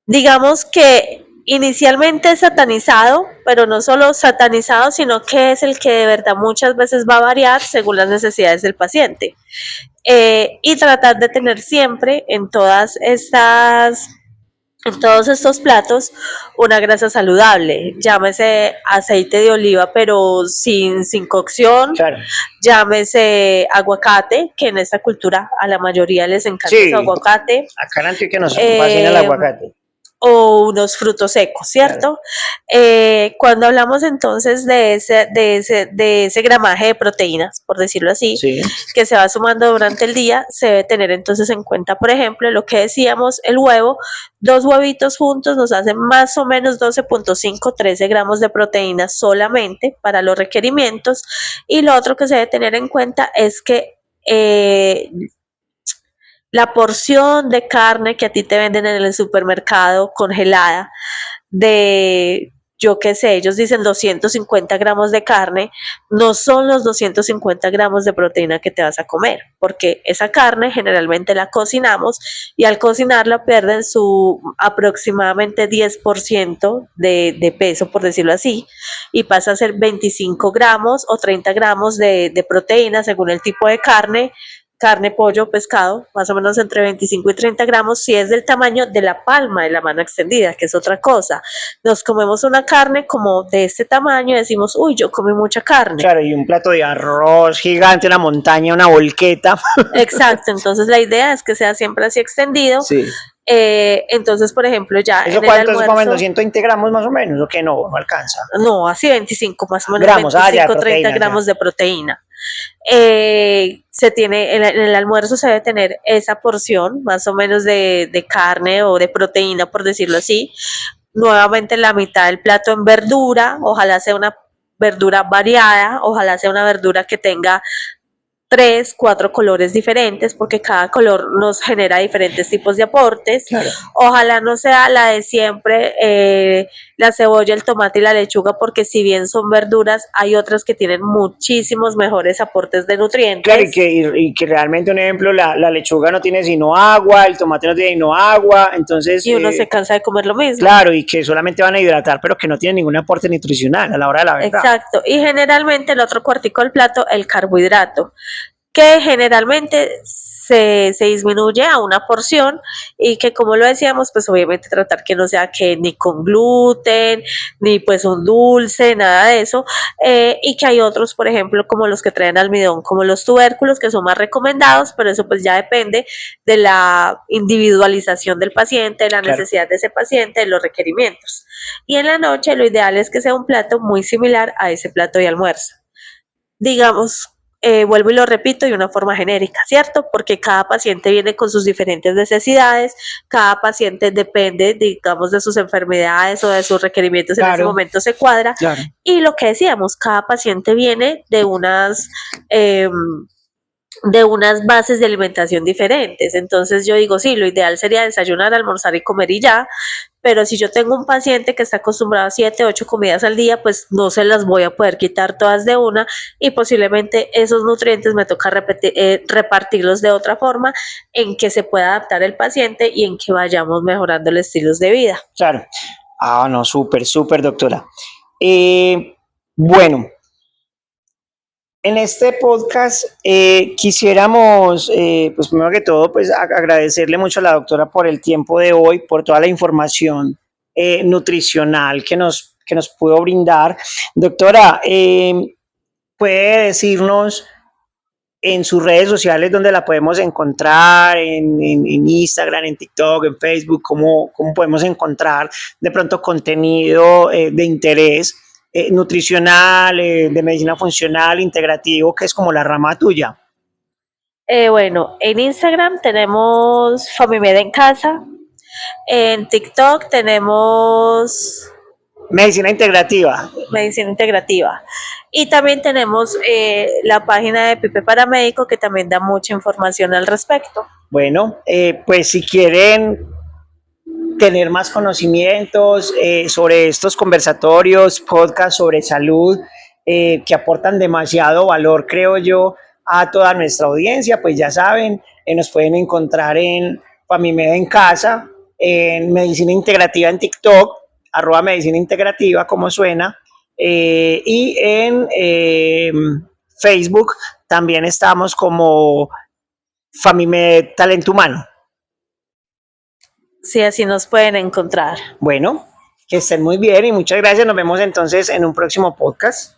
digamos que inicialmente es satanizado, pero no solo satanizado, sino que es el que de verdad muchas veces va a variar según las necesidades del paciente. Y tratar de tener siempre en todos estos platos una grasa saludable, llámese aceite de oliva pero sin cocción, Claro. Llámese aguacate, que en esta cultura a la mayoría les encanta Sí. su aguacate. Acá en Antioquia nos fascina el aguacate. O unos frutos secos, ¿cierto? Cuando hablamos entonces de ese gramaje de proteínas, por decirlo así, Sí. que se va sumando durante el día, se debe tener entonces en cuenta, por ejemplo, lo que decíamos, el huevo, 2 huevitos juntos nos hacen más o menos 12.5, 13 gramos de proteínas solamente para los requerimientos. Y lo otro que se debe tener en cuenta es que la porción de carne que a ti te venden en el supermercado congelada, de, yo qué sé, ellos dicen 250 gramos de carne, no son los 250 gramos de proteína que te vas a comer, porque esa carne generalmente la cocinamos y al cocinarla pierden su aproximadamente 10% de peso, por decirlo así, y pasa a ser 25 gramos o 30 gramos de proteína según el tipo de carne, pollo, pescado, más o menos entre 25 y 30 gramos, si es del tamaño de la palma de la mano extendida, que es otra cosa. Nos comemos una carne como de este tamaño y decimos, uy, yo comí mucha carne. Claro, y un plato de arroz gigante, una montaña, una volqueta. Exacto, entonces la idea es que sea siempre así extendido. Sí. Entonces, por ejemplo, ya ¿Eso en el cuánto almuerzo, es más o menos? 120 gramos más o menos, o que no alcanza. No, así 25, más o menos Gramos, 25, ya, 30 gramos de proteína. Se tiene, en el almuerzo se debe tener esa porción, más o menos de carne o de proteína, por decirlo así. Nuevamente la mitad del plato en verdura, ojalá sea una verdura variada, ojalá sea una verdura que tenga 3, 4 colores diferentes, porque cada color nos genera diferentes tipos de aportes. Claro. Ojalá no sea la de siempre, la cebolla, el tomate y la lechuga, porque si bien son verduras, hay otras que tienen muchísimos mejores aportes de nutrientes. Claro, y que realmente, un ejemplo, la lechuga no tiene sino agua, el tomate no tiene sino agua, entonces... Y uno se cansa de comer lo mismo. Claro, y que solamente van a hidratar, pero que no tienen ningún aporte nutricional a la hora de la verdad. Exacto, y generalmente el otro cuartico del plato, el carbohidrato, que generalmente se disminuye a una porción y que, como lo decíamos, pues obviamente tratar que no sea que ni con gluten, ni pues un dulce, nada de eso, y que hay otros, por ejemplo, como los que traen almidón, como los tubérculos, que son más recomendados, pero eso pues ya depende de la individualización del paciente, de la necesidad de ese paciente, de los requerimientos. Y en la noche lo ideal es que sea un plato muy similar a ese plato de almuerzo. Digamos, vuelvo y lo repito, de una forma genérica, ¿cierto? Porque cada paciente viene con sus diferentes necesidades, cada paciente depende, digamos, de sus enfermedades o de sus requerimientos en ese momento se cuadra. Y lo que decíamos, cada paciente viene de unas bases de alimentación diferentes. Entonces yo digo, sí, lo ideal sería desayunar, almorzar y comer y ya, pero si yo tengo un paciente que está acostumbrado a 7, 8 comidas al día, pues no se las voy a poder quitar todas de una y posiblemente esos nutrientes me toca repartirlos de otra forma en que se pueda adaptar el paciente y en que vayamos mejorando los estilos de vida. Claro. Ah, no, súper, doctora. Bueno, en este podcast quisiéramos, pues primero que todo, pues agradecerle mucho a la doctora por el tiempo de hoy, por toda la información nutricional que nos pudo brindar. Doctora, ¿puede decirnos en sus redes sociales dónde la podemos encontrar, en Instagram, en TikTok, en Facebook, cómo podemos encontrar de pronto contenido de interés nutricional, de medicina funcional, integrativo, que es como la rama tuya? Bueno, en Instagram tenemos Famimed en Casa, en TikTok tenemos Medicina integrativa. Medicina integrativa. Y también tenemos la página de Pipe Paramédico, que también da mucha información al respecto. Bueno, pues si quieren tener más conocimientos sobre estos conversatorios, podcasts sobre salud, que aportan demasiado valor, creo yo, a toda nuestra audiencia, pues ya saben, nos pueden encontrar en Famimed en Casa, en Medicina Integrativa en TikTok, @Medicina Integrativa, como suena, y en Facebook también estamos como Famimed Talento Humano. Sí, así nos pueden encontrar. Bueno, que estén muy bien y muchas gracias. Nos vemos entonces en un próximo podcast.